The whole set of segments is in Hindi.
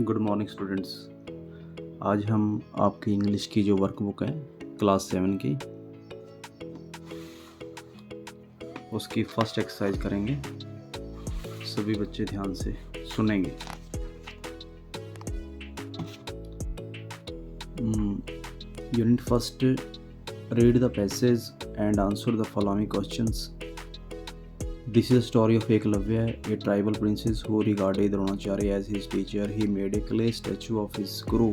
Good morning students. आज हम आपकी इंग्लिश की जो वर्कबुक है क्लास 7 की उसकी फर्स्ट एक्सरसाइज करेंगे। सभी बच्चे ध्यान से सुनेंगे। Unit first, read the passage and answer the following questions. This is a story of Eklavya, a tribal princess who regarded Dronacharya as his teacher. He made a clay statue of his guru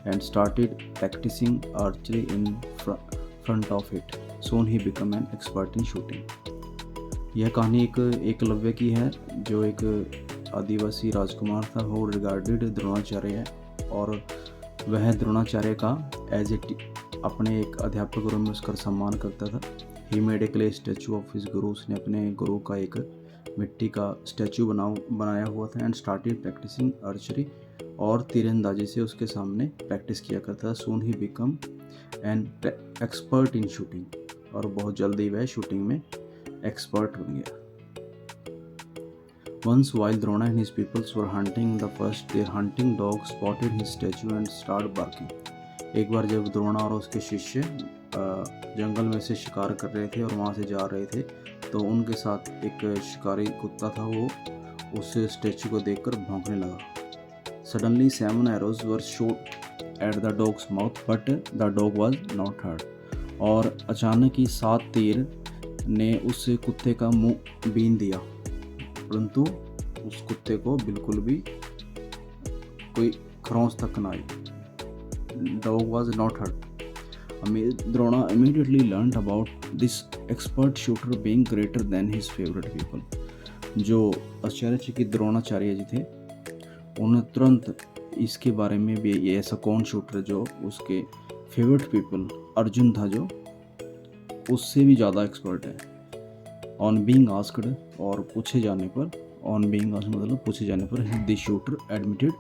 and started practicing archery in front of it. Soon he became an expert in shooting. यह कहानी एक एकलव्य की है जो एक आदिवासी राजकुमार था। वो रिगार्डेड द्रोणाचार्य और वह द्रोणाचार्य का एज ए अपने एक अध्यापक रूप में उसका सम्मान करता था। He made a clay statue of his गुरु, उसने अपने गुरु का एक मिट्टी का स्टैचू बनाया हुआ था। एंड स्टार्टेड प्रैक्टिसिंग आर्चरी, और तीरंदाजी से उसके सामने प्रैक्टिस किया करता था। Soon he become an expert in shooting, और बहुत जल्दी वह शूटिंग में एक्सपर्ट बन गया। Once while Drona and his peoples were hunting the first, their hunting dog spotted his statue and started barking. एक बार जब द्रोणा और उसके शिष्य जंगल में से शिकार कर रहे थे और वहाँ से जा रहे थे, तो उनके साथ एक शिकारी कुत्ता था। वो उस स्टैचू को देखकर भौंकने लगा। Suddenly 7 arrows were shot at the dog's mouth, but the dog was not hurt. और अचानक ही 7 तीर ने उस कुत्ते का मुंह बीन दिया, परंतु उस कुत्ते को बिल्कुल भी कोई खरोंच तक न आई। Dog was not hurt. Drona immediately learned about this expert shooter being greater than his favorite people. जो आचार्य द्रोणाचार्य जी थे, उन्हें तुरंत इसके बारे में भी, ये ऐसा कौन शूटर जो उसके फेवरेट पीपल अर्जुन था जो उससे भी ज़्यादा एक्सपर्ट है। ऑन बीइंग आस्क्ड, और पूछे जाने पर, ऑन बीइंग आस्क्ड मतलब पूछे जाने पर, the shooter admitted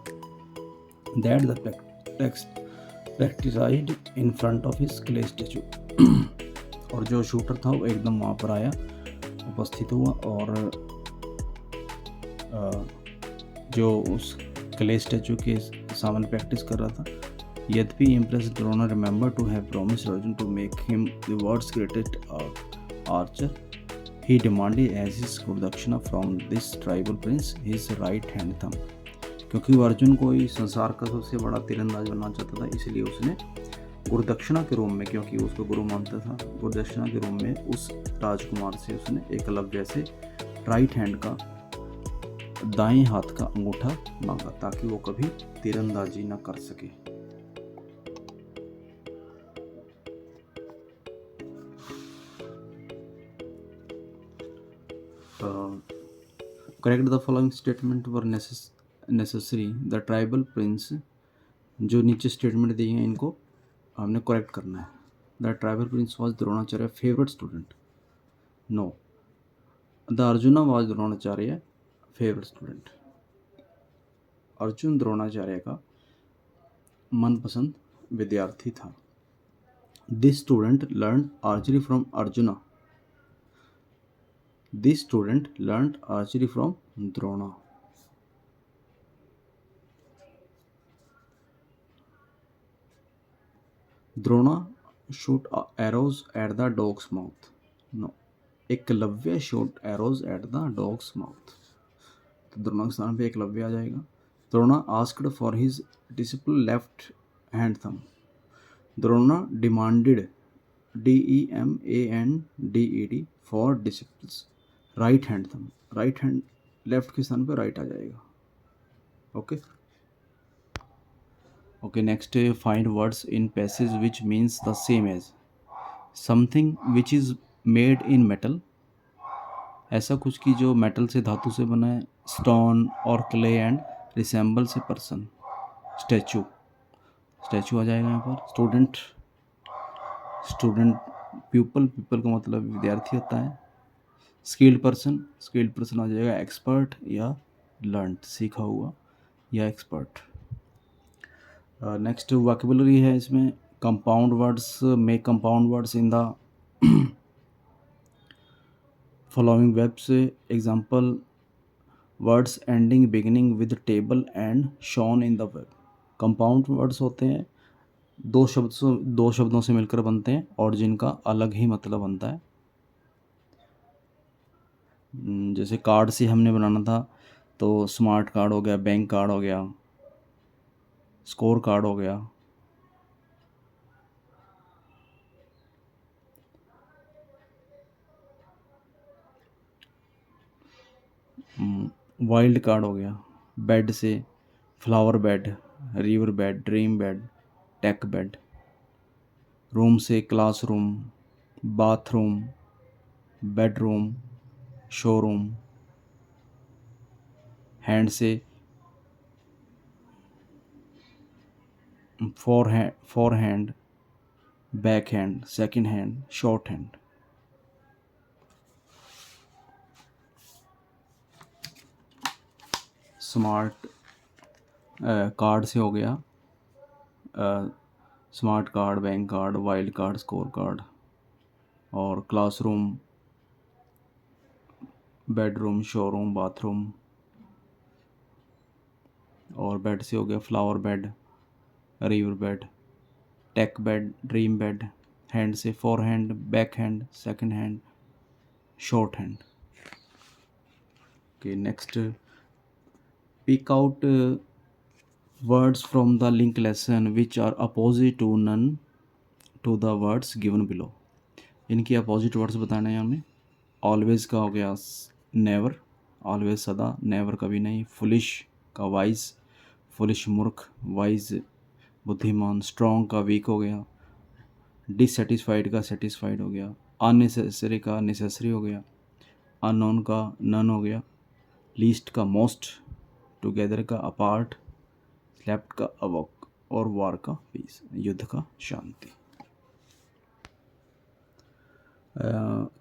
that the practised in front of his clay statue. और जो शूटर था वो एकदम वहाँ पर आया, उपस्थित हुआ, और जो उस क्ले स्टैचू के सामने प्रैक्टिस कर रहा था। यद्यपि impressed Drona remember to have promised Arjun to make him the world's greatest archer, he demanded as his gurudakshina from this tribal prince his right hand thumb. क्योंकि वो अर्जुन को ही संसार का सबसे बड़ा तीरंदाज बनना चाहता था, इसलिए उसने गुरुदक्षिणा के रूप में, क्योंकि उसको गुरु मानता था, गुरुदक्षिणा के रूप में उस राजकुमार से उसने एकलव्य से राइट हैंड का, दाएं हाथ का अंगूठा मांगा, ताकि वो कभी तीरंदाजी न कर सके। Correct the following statement were necessary. The tribal Prince, जो नीचे स्टेटमेंट दिए हैं इनको हमने करेक्ट करना है। The tribal prince was Dronacharya favourite student. No, the Arjuna was Dronacharya favourite student. Arjun Dronacharya का मनपसंद विद्यार्थी था। This student learn archery from Arjuna. This student learned archery from Drona. Drona shoot arrows at the dog's mouth. No, Eklavya shoot arrows at the dog's mouth. तो द्रोणा के स्थान पे एकलव्य आ जाएगा। Drona asked for his disciple left hand thumb. Drona demanded DEMANDED for disciples right hand thumb. Right hand, left के स्थान पर राइट आ जाएगा। Okay, next, find words in passage which means the same as. Something which is made in metal, ऐसा कुछ कि जो मेटल से, धातु से बना है। स्टोन और clay and resembles a person, statue, statue आ जाएगा यहाँ पर। स्टूडेंट पीपल का मतलब विद्यार्थी होता है। स्किल्ड पर्सन आ जाएगा एक्सपर्ट या लर्नड, सीखा हुआ या एक्सपर्ट। नेक्स्ट वोकैबुलरी है इसमें। Compound words, make compound words in the following webs. Example, words ending beginning with table and shown in the web. Compound words होते हैं, दो शब्दों से मिलकर बनते हैं और जिनका अलग ही मतलब बनता है। जैसे कार्ड से हमने बनाना था तो स्मार्ट कार्ड हो गया, बैंक कार्ड हो गया, स्कोर कार्ड हो गया। वाइल्ड कार्ड हो गया। बेड से flower bed, river bed, dream bed, tech bed. Room से classroom, bathroom, bedroom, showroom. Hand से forehand, backhand, second hand, shorthand. Smart card से हो गया smart card, bank card, wild card, scorecard. और क्लासरूम, बेडरूम, शोरूम, बाथरूम। और बेड से हो गया flower bed, river bed, tech bed, dream bed. Hand से forehand, backhand, second hand, shorthand. Okay, next, pick out words from the link lesson which are opposite to none to the words given below। इनकी अपोजिट वर्ड्स बताने हैं हमें। ऑलवेज का हो गया नेवर, ऑलवेज सदा, नेवर कभी नहीं। फुलिश का वाइज, फुलिश मूर्ख, वाइज बुद्धिमान। स्ट्रॉन्ग का वीक हो गया। डिससेटिस्फाइड का सेटिस्फाइड हो गया। अननेसेसरी का नेसेसरी हो गया। अननोन का नन हो गया। लीस्ट का मोस्ट, टुगेदर का अपार्ट, स्लेप्ट का अवॉक और वार का पीस, युद्ध का शांति।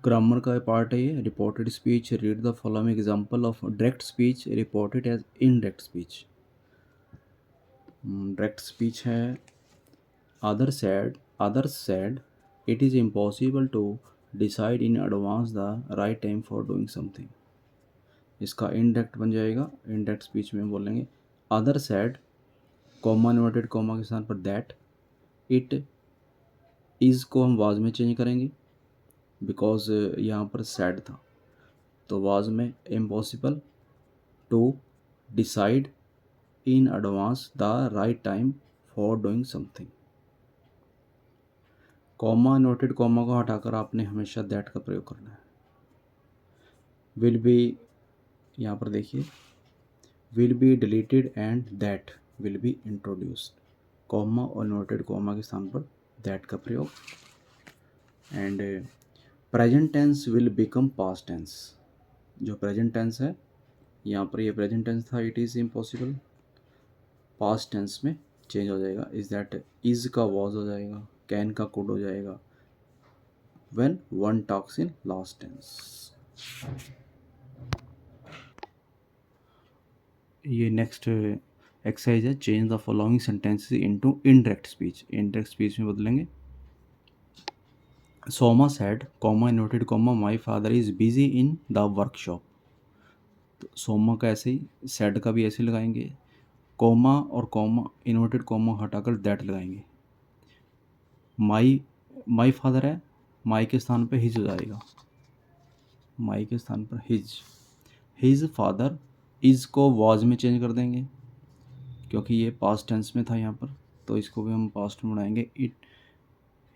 ग्रामर का पार्ट है ये। Reported speech, read the following example of direct speech reported as indirect speech. Direct speech है others said it is impossible to decide in advance the right time for doing something। इसका इनडायरेक्ट बन जाएगा। इनडायरेक्ट स्पीच में बोलेंगे other sad, comma inverted comma के स्थान पर दैट। इट इज़ को हम वाज में चेंज करेंगे बिकॉज यहाँ पर सैड था, तो वाज में impossible to decide in advance the right time for doing something. Comma inverted comma को हटाकर आपने हमेशा दैट का प्रयोग करना है। विल बी, यहाँ पर देखिए, will be deleted and that will be introduced. Comma और इन्वर्टेड कॉमा के स्थान पर दैट का प्रयोग। And present tense will become past tense. जो प्रेजेंट टेंस है, यहाँ पर ये प्रेजेंट टेंस था, it is impossible, past tense में चेंज हो जाएगा। इज़ दैट, इज़ का वॉज हो जाएगा, कैन का कुड हो जाएगा। When one talks in last tense. ये नेक्स्ट एक्सरसाइज है। Change the following sentences into indirect speech. Indirect speech में बदलेंगे। Soma said, comma inverted comma, my father is busy in the workshop. तो सोमा का ऐसे ही, सेड का भी ऐसे लगाएंगे। कॉमा और कॉमा इन्वर्टेड कॉमा हटाकर दैट लगाएंगे। माई फादर है, माई के स्थान पे हिज हो जाएगा। माई के स्थान पर हिज फादर। इज़ को वाज में चेंज कर देंगे क्योंकि ये पास्ट टेंस में था यहाँ पर, तो इसको भी हम पास्ट में बनाएंगे।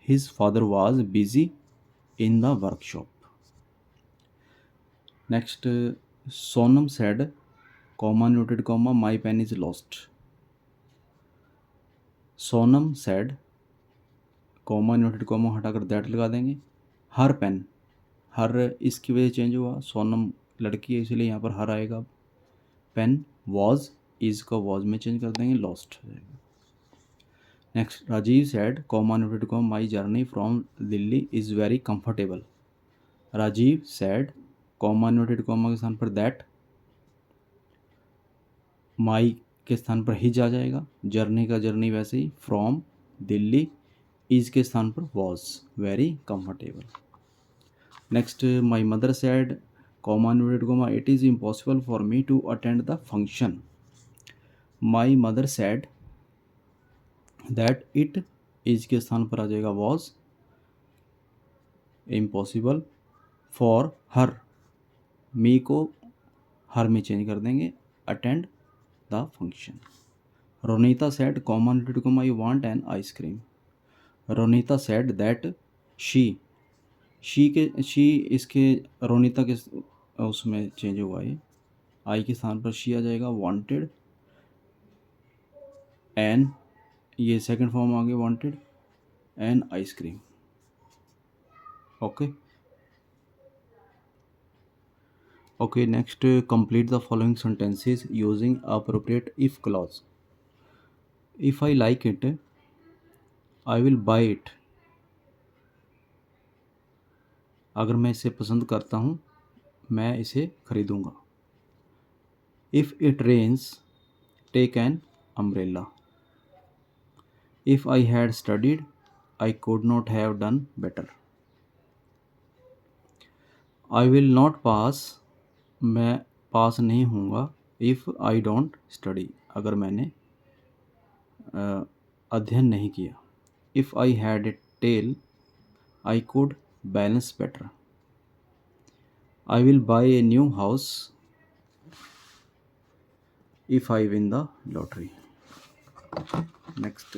His father was busy in the workshop. Next, Sonam said, comma inverted comma, my pen is lost. Sonam said, comma inverted comma हटाकर दैट लगा देंगे। हर पेन, हर इसकी वजह चेंज हुआ, सोनम लड़की है इसलिए यहाँ पर हर आएगा। पेन वॉज, इज़ को वॉज में चेंज कर देंगे, लॉस्ट हो जाएगा। Next, Rajiv said, comma inverted comma, my journey from Delhi is very comfortable. Rajiv said, comma inverted comma के स्थान पर दैट, माई के स्थान पर हिज आ जाएगा। जर्नी का जर्नी वैसे ही, फ्रॉम दिल्ली, इज के स्थान पर was, very comfortable. Next, my mother said, comma inverted comma, it is impossible for me to attend the function. My mother said that it is के स्थान पर आ जाएगा was impossible for her, me को हर में चेंज कर देंगे, attend the function. Ronita said comma inverted comma I want an ice cream. Ronita said that she इसके रोनीता के उसमें चेंज हुआ है, आई के स्थान पर शी आ जाएगा। वांटेड एन, ये सेकंड फॉर्म आ गया, wanted an ice cream. Okay next, complete the following sentences using appropriate if clause. If I like it I will buy it. अगर मैं इसे पसंद करता हूँ मैं इसे खरीदूंगा। If it rains take an umbrella. If I had studied I could not have done better. I will not pass, मैं पास नहीं होऊंगा। इफ़ आई डोंट स्टडी, अगर मैंने अध्ययन नहीं किया। If I had a tail I could balance better. I will buy a new house if I win the lottery. Next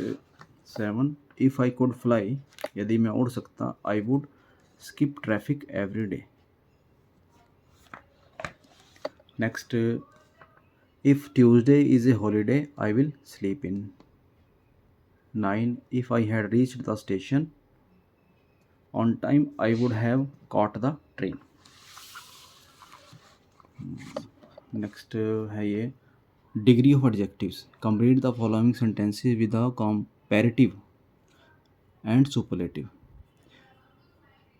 7, if I could fly, यदि मैं उड़ सकता, I would skip traffic every day. Next, if Tuesday is a holiday, I will sleep in. 9, if I had reached the station on time, I would have caught the train. Next है ये degree of adjectives. Complete the following sentences with a comparative and superlative.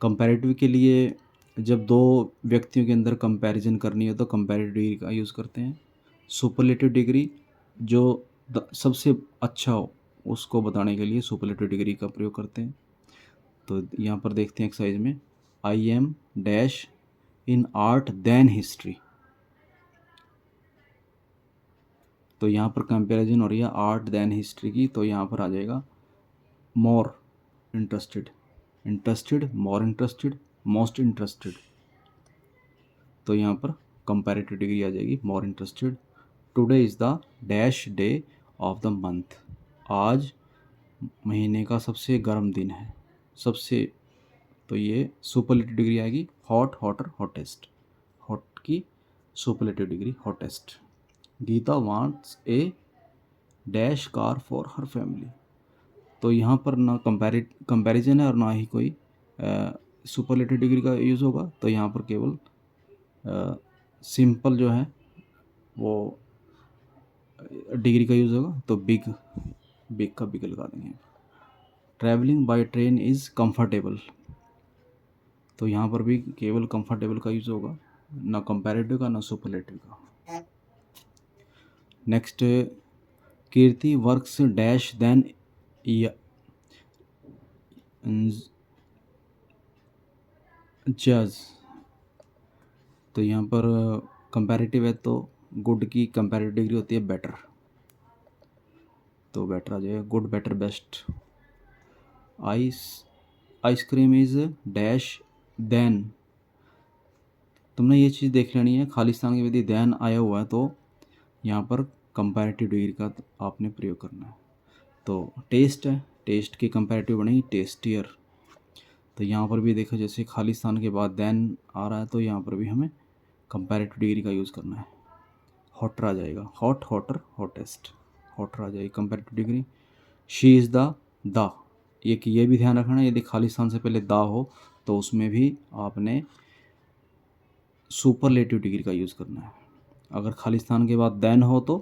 Comparative के लिए जब दो व्यक्तियों के अंदर कंपैरिजन करनी हो तो कंपैरेटिव डिग्री का यूज़ करते हैं। सुपरलेटिव डिग्री जो सबसे अच्छा हो उसको बताने के लिए सुपरलेटिव डिग्री का प्रयोग करते हैं। तो यहाँ पर देखते हैं एक्सरसाइज में, I am dash in art then history. तो यहाँ पर कंपैरिजन हो रही है आर्ट देन हिस्ट्री की, तो यहाँ पर आ जाएगा more interested, interested, more interested, most interested. तो यहाँ पर कंपैरेटिव डिग्री आ जाएगी more interested. Today is the dash day of the month. आज महीने का सबसे गर्म दिन है, सबसे, तो ये सुपरलेटिव डिग्री आएगी हॉट, हॉटर, हॉटेस्ट। हॉट की superlative degree hottest. Geeta wants a dash car for her family. तो यहाँ पर ना कंपैरिजन है और ना ही कोई सुपरलेटिव डिग्री का यूज़ होगा, तो यहाँ पर केवल सिंपल जो है वो डिग्री का यूज़ होगा, तो बिग का बिग लगा देंगे। Travelling by train is comfortable. तो यहाँ पर भी केवल कंफर्टेबल का यूज़ होगा, ना कंपैरेटिव का ना सुपरलेटिव का। नेक्स्ट, कीर्ति वर्क्स डैश देन जज। तो यहाँ पर कंपैरेटिव है तो गुड की कंपैरेटिव डिग्री होती है बेटर, तो बेटर आ जाएगा good, better, best. Ice cream is dash then. तुमने ये चीज़ देख लेनी है, खालिस्तान के यदि देन आया हुआ है तो यहाँ पर कंपैरेटिव डिग्री का आपने प्रयोग करना है। तो टेस्ट है, टेस्ट की कंपैरेटिव बनेगी टेस्टियर। तो यहाँ पर भी देखो जैसे खालिस्तान के बाद देन आ रहा है तो यहाँ पर भी हमें कंपैरेटिव डिग्री का यूज़ करना है। हॉटर आ जाएगा हॉट, हॉटर, हॉटेस्ट। हॉटर आ जाएगी comparative degree. She is the, ये भी ध्यान रखना, यदि खालिस्तान से पहले द हो तो उसमें भी आपने सुपरलेटिव डिग्री का यूज़ करना है। अगर खालिस्तान के बाद देन हो तो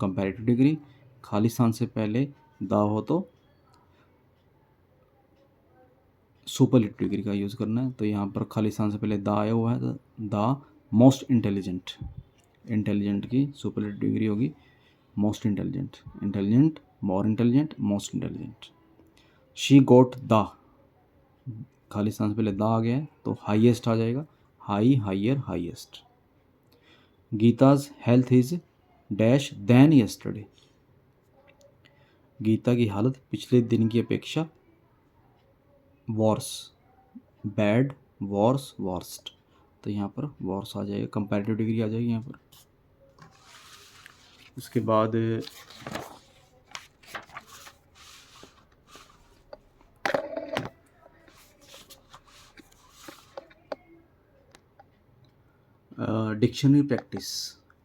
कंपैरेटिव डिग्री, खालिस्तान से पहले द हो तो सुपरलेटिव डिग्री का यूज़ करना है। तो यहाँ पर खालिस्तान से पहले द आया हुआ है तो द मोस्ट इंटेलिजेंट, इंटेलिजेंट की सुपरलेटिव डिग्री होगी most intelligent, intelligent, more intelligent, most intelligent. She goat the, Khalistan से पहले द आ गया है तो हाईएस्ट आ जाएगा, high higher highest. Geeta's health is dash then yesterday. Geeta की हालत पिछले दिन की अपेक्षा वॉर्स, बैड, वॉर्स, वॉर्स्ट। तो यहाँ पर वॉर्स आ जाएगा, कंपैरेटिव डिग्री आ जाएगी यहाँ पर। उसके बाद dictionary practice.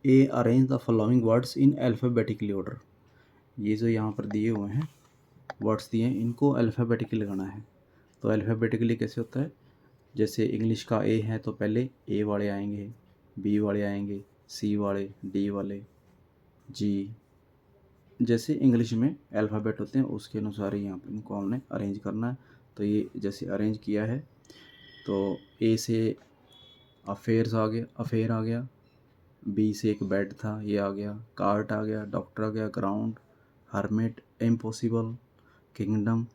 A arrange the following words in alphabetically order. ये जो यहाँ पर दिए हुए हैं वर्ड्स दिए हैं, इनको अल्फ़ाबेटिकली लगाना है। तो अल्फ़ाबेटिकली कैसे होता है, जैसे इंग्लिश का ए है तो पहले ए वाले आएंगे, बी वाले आएंगे, सी वाले, डी वाले, जी। जैसे इंग्लिश में अल्फ़ाबेट होते हैं उसके अनुसार ही यहाँ पर इनको हमने अरेंज करना है। तो ये जैसे अरेंज किया है तो ए से अफेयर्स आ गया, अफेयर आ गया। बी से एक बेड था, ये आ गया। कार्ट आ गया, डॉक्टर आ गया, ground, hermit, impossible, kingdom,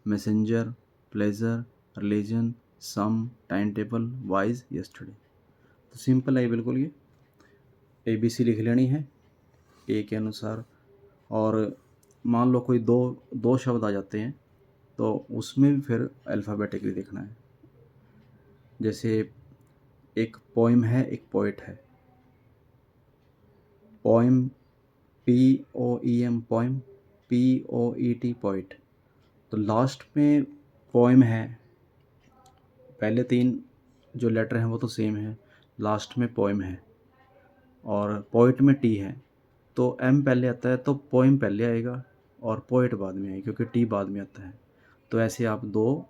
messenger, pleasure, religion, some, timetable, wise, yesterday. तो सिंपल है बिल्कुल, ये ABC लिख लेनी है ए के अनुसार। और मान लो कोई दो शब्द आ जाते हैं तो उसमें भी फिर अल्फ़ाबेटिकली देखना है। जैसे एक पोइम है, एक पोइट है। Poem POEM poem, POET poet. तो लास्ट में पोइम है, पहले 3 जो लेटर हैं वो तो सेम है, लास्ट में पोइम है। और पोइट में टी है तो M पहले आता है तो पोइम पहले आएगा और पोइट बाद में आएगा, क्योंकि टी बाद में आता है। तो ऐसे आप 2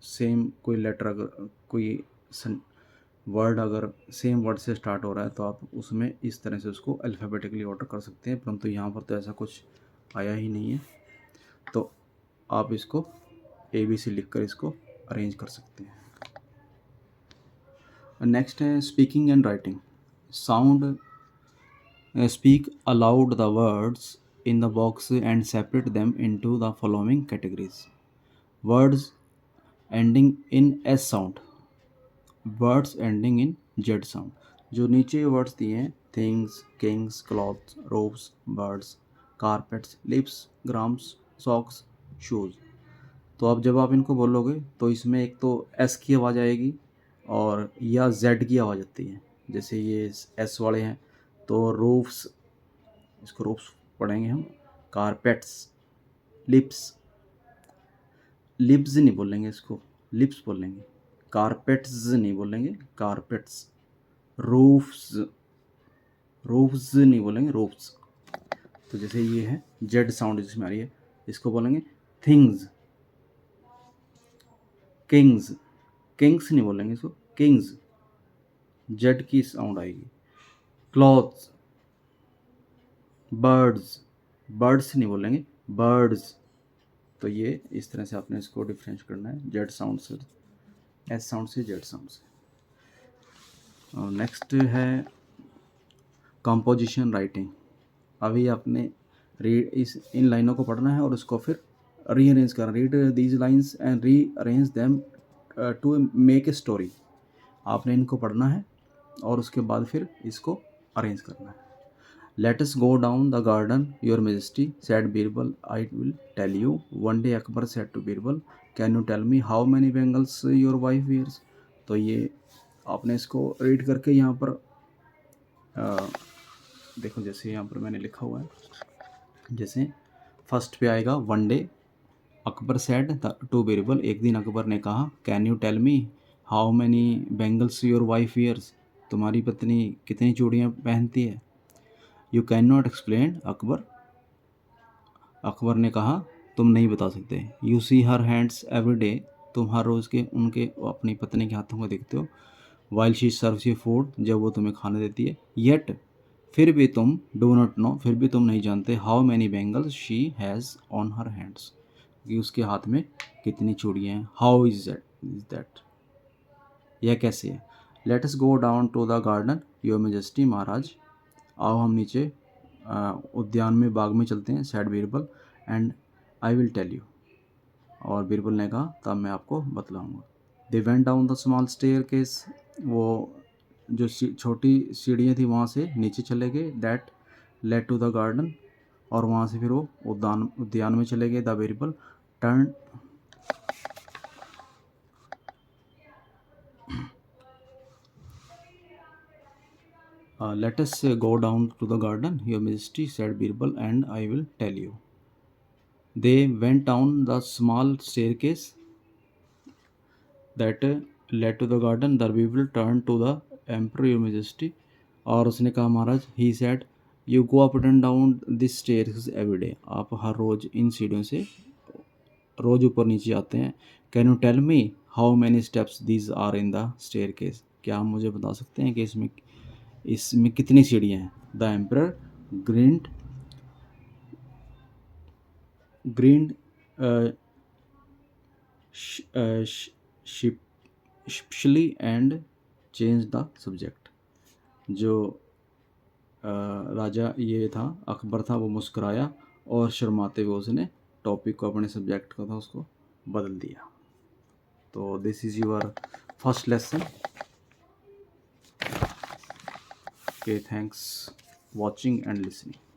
सेम कोई लेटर, अगर कोई वर्ड अगर सेम वर्ड से स्टार्ट हो रहा है तो आप उसमें इस तरह से उसको अल्फ़ाबेटिकली ऑर्डर कर सकते हैं, परंतु यहाँ पर तो ऐसा कुछ आया ही नहीं है। तो आप इसको ABC लिखकर इसको अरेंज कर सकते हैं। नेक्स्ट है speaking and writing. Sound, speak allowed the words in the box and separate them into the following categories. Words ending in S sound, words ending in Z sound। जो नीचे वर्ड्स दिए हैं, things, Kings, clothes, ropes, birds, carpets, lips, grams, socks, shoes. तो अब जब आप इनको बोलोगे तो इसमें एक तो S की आवाज़ आएगी और या Z की आवाज़ आती है। जैसे ये S वाले हैं तो रूफ्स, इसको रूफ्स पढ़ेंगे हम। कारपेट्स, लिप्स, लिप्स नहीं बोलेंगे इसको, लिप्स बोलेंगे। कारपेट्स नहीं बोलेंगे, कारपेट्स। रूफ्स, रूफ्स नहीं बोलेंगे, रूफ्स। तो जैसे ये है जेड साउंड जिसमें आ रही है, इसको बोलेंगे थिंग्स। किंग्स, किंग्स नहीं बोलेंगे इसको, किंग्स, जेड की साउंड आएगी। क्लॉथ्स, बर्ड्स, बर्ड्स नहीं बोलेंगे, बर्ड्स। तो ये इस तरह से आपने इसको डिफरेंस करना है, जेड साउंड से, एस साउंड से, जेड साउंड से। और नेक्स्ट है कंपोजिशन राइटिंग। अभी आपने इन लाइनों को पढ़ना है और उसको फिर रीअरेंज करना। Read these lines and rearrange them to make a story. आपने इनको पढ़ना है और उसके बाद फिर इसको अरेंज करना है। Let us go down the garden your majesty said Birbal, I will tell you. One day Akbar said to Birbal, can you tell me how many bangles your wife wears. तो ये आपने इसको रीड करके यहाँ पर देखो, जैसे यहाँ पर मैंने लिखा हुआ है, जैसे फर्स्ट पे आएगा one day Akbar said to Birbal, एक दिन अकबर ने कहा, can you tell me how many bangles your wife wears, तुम्हारी पत्नी कितनी चूड़ियाँ पहनती है। You can not explain Akbar, Akbar ने कहा तुम नहीं बता सकते। You see her hands every day, तुम हर रोज़ के उनके अपनी पत्नी के हाथों को देखते हो। While she serves you food, जब वो तुम्हें खाना देती है। येट, फिर भी तुम, डू नॉट नो, फिर भी तुम नहीं जानते। How many bangles she has on her hands, कि उसके हाथ में कितनी चूड़ियाँ हैं। हाउ इज दैट, यह कैसे है। Let us go down to the garden your majesty, महाराज आओ हम नीचे उद्यान में, बाग में चलते हैं। Said Birbal, and I will tell you, और बीरबल ने कहा तब मैं आपको बतलाऊंगा। They went down the small staircase वो जो छोटी सीढ़ियाँ थी वहाँ से नीचे चले गए, that led to the garden, और वहाँ से फिर वो उद्यान में चले गए। The variable turn let us go down to the garden, your majesty, said Birbal, and I will tell you. They went down the small staircase that led to the garden. The Birbal turned to the emperor, your majesty, और उसने कहा महाराज, he said, you go up and down this stairs every day. आप हर रोज इन सीढ़ियों से रोज ऊपर नीचे आते हैं. Can you tell me how many steps these are in the staircase? क्या आप मुझे बता सकते हैं कि इसमें कितनी सीढ़ियाँ हैं? The emperor grinned sheepishly and change the subject. जो राजा ये था, अकबर था, वो मुस्कुराया और शर्माते हुए उसने टॉपिक को, अपने सब्जेक्ट का था, उसको बदल दिया. तो this is your first lesson. Okay, thanks watching and listening.